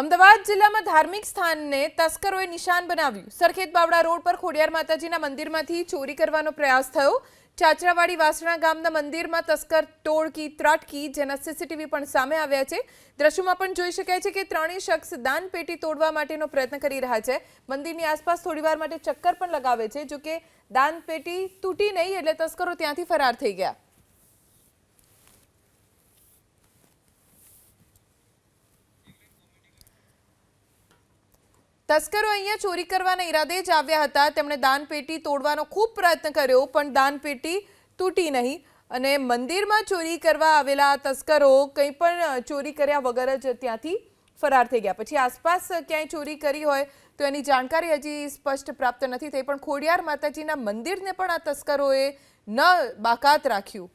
અમદાવાદ જિલ્લામાં ધાર્મિક સ્થાનને તસ્કરોએ નિશાન બનાવ્યું। સરખેજ બાવડા રોડ પર ખોડિયાર માતાજીના મંદિરમાંથી ચોરી કરવાનો પ્રયાસ થયો। ચાચરાવાડી વાસણા ગામના મંદિરમાં તસ્કર ટોળકી ત્રાટકી, જેના સીસીટીવી પણ સામે આવ્યા છે। દ્રશ્યોમાં પણ જોઈ શકાય છે કે ત્રણેય શખ્સ દાનપેટી તોડવા માટેનો પ્રયત્ન કરી રહ્યા છે। મંદિરની આસપાસ થોડીવાર માટે ચક્કર પણ લગાવે છે, જો કે દાનપેટી તૂટી નહીં એટલે તસ્કરો ત્યાંથી ફરાર થઈ ગયા। તસ્કરો અહીંયા ચોરી કરવાના ઈરાદે જ આવ્યા હતા। તેમણે દાનપેટી તોડવાનો ખૂબ પ્રયત્ન કર્યો, પણ દાનપેટી તૂટી નહીં અને મંદિરમાં ચોરી કરવા આવેલા તસ્કરો કંઈ પણ ચોરી કર્યા વગર જ ત્યાંથી ફરાર થઈ ગયા। પછી આસપાસ ક્યાંય ચોરી કરી હોય તો એની જાણકારી હજી સ્પષ્ટ પ્રાપ્ત નથી થઈ, પણ ખોડિયાર માતાજીના મંદિરને પણ આ તસ્કરોએ ન બાકાત રાખ્યું।